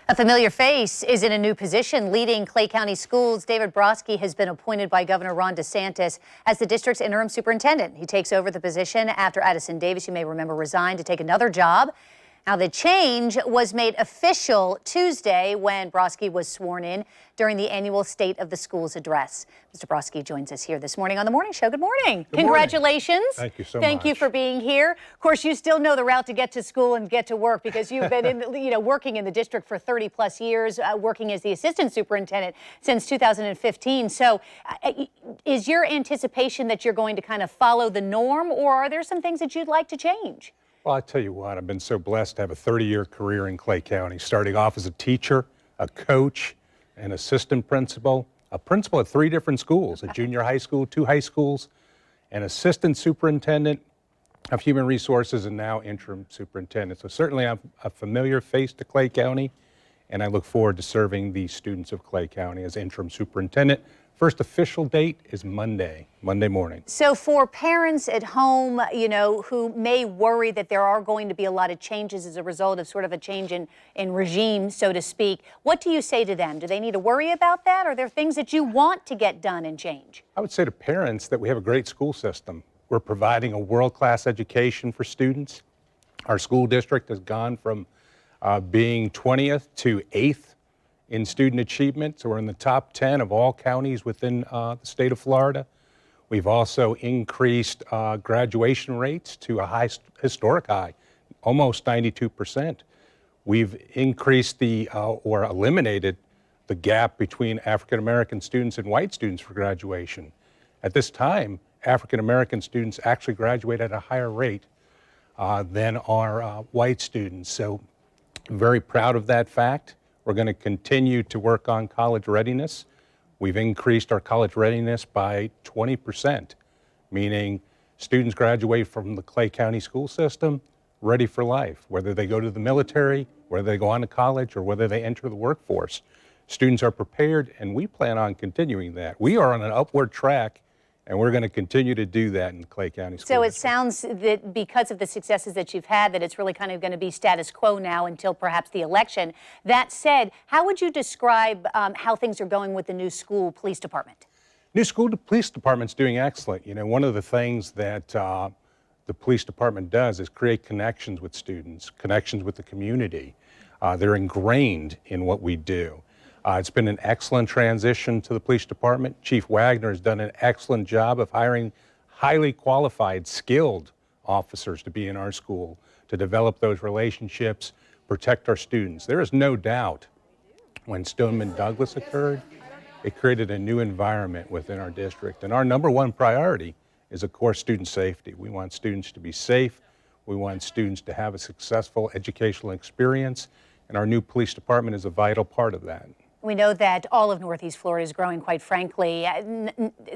A familiar face is in a new position leading Clay County schools. David Broskie has been appointed by Governor Ron DeSantis as the district's interim superintendent. He takes over the position after Addison Davis, you may remember, resigned to take another job. Now, the change was made official Tuesday when Brosky was sworn in during the annual State of the Schools address. Mr. Brosky joins us here this morning on The Morning Show. Good morning. Good Congratulations. Morning. Thank you so much. Thank you for being here. Of course, you still know the route to get to school and get to work because you've been working in the district for 30 plus years, working as the assistant superintendent since 2015. So is your anticipation that you're going to kind of follow the norm, or are there some things that you'd like to change? Well, I tell you what, I've been so blessed to have a 30-year career in Clay County, starting off as a teacher, a coach, an assistant principal, a principal at 3 different schools, a junior high school, 2 high schools, an assistant superintendent of human resources, and now interim superintendent. So certainly I'm a familiar face to Clay County, and I look forward to serving the students of Clay County as interim superintendent. First official date is Monday morning. So for parents at home, who may worry that there are going to be a lot of changes as a result of sort of a change in regime, so to speak, what do you say to them? Do they need to worry about that? Or are there things that you want to get done and change? I would say to parents that we have a great school system. We're providing a world-class education for students. Our school district has gone from being 20th to 8th in student achievement, so we're in the top 10 of all counties within the state of Florida. We've also increased graduation rates to a historic high, almost 92%. We've increased or eliminated the gap between African American students and white students for graduation. At this time, African American students actually graduate at a higher rate than our white students. So I'm very proud of that fact. We're going to continue to work on college readiness. We've increased our college readiness by 20%, meaning students graduate from the Clay County school system ready for life, whether they go to the military, whether they go on to college, or whether they enter the workforce. Students are prepared, and we plan on continuing that. We are on an upward track, and we're going to continue to do that in the Clay County School So District. it sounds that because of the successes that you've had, that it's really kind of going to be status quo now until perhaps the election. That said, how would you describe how things are going with the new school police department? New school police department's doing excellent. One of the things that the police department does is create connections with students, connections with the community. They're ingrained in what we do. It's been an excellent transition to the police department. Chief Wagner has done an excellent job of hiring highly qualified, skilled officers to be in our school, to develop those relationships, protect our students. There is no doubt when Stoneman Douglas occurred, it created a new environment within our district. And our number one priority is, of course, student safety. We want students to be safe. We want students to have a successful educational experience. And our new police department is a vital part of that. We know that all of Northeast Florida is growing, quite frankly.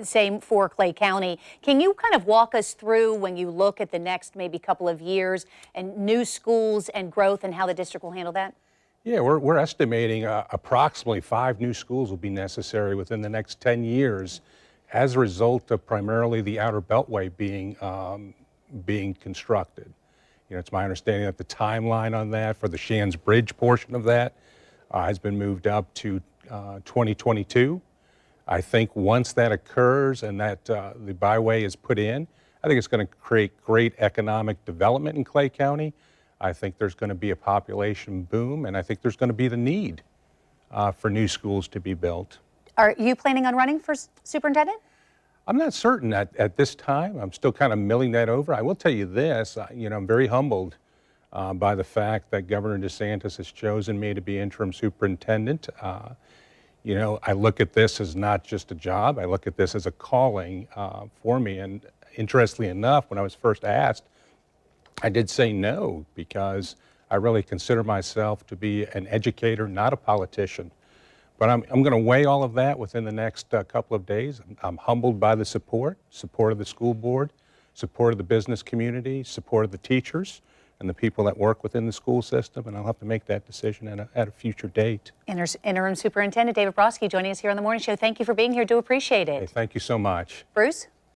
Same for Clay County. Can you kind of walk us through, when you look at the next maybe couple of years and new schools and growth, and how the district will handle that? Yeah, we're estimating approximately 5 new schools will be necessary within the next 10 years as a result of primarily the Outer Beltway being constructed. It's my understanding that the timeline on that for the Shands Bridge portion of that has been moved up to 2022. I think once that occurs and that the byway is put in, I think it's going to create great economic development in Clay County. I think there's going to be a population boom, and I think there's going to be the need for new schools to be built. Are you planning on running for superintendent? I'm not certain at this time. I'm still kind of milling that over. I will tell you this, I'm very humbled by the fact that Governor DeSantis has chosen me to be interim superintendent. I look at this as not just a job. I look at this as a calling for me. And interestingly enough, when I was first asked, I did say no, because I really consider myself to be an educator, not a politician. But I'm going to weigh all of that within the next couple of days. I'm humbled by the support of the school board, support of the business community, support of the teachers and the people that work within the school system, and I'll have to make that decision at a future date. Interim Superintendent David Broskie joining us here on The Morning Show. Thank you for being here. Do appreciate it. Hey, thank you so much. Bruce?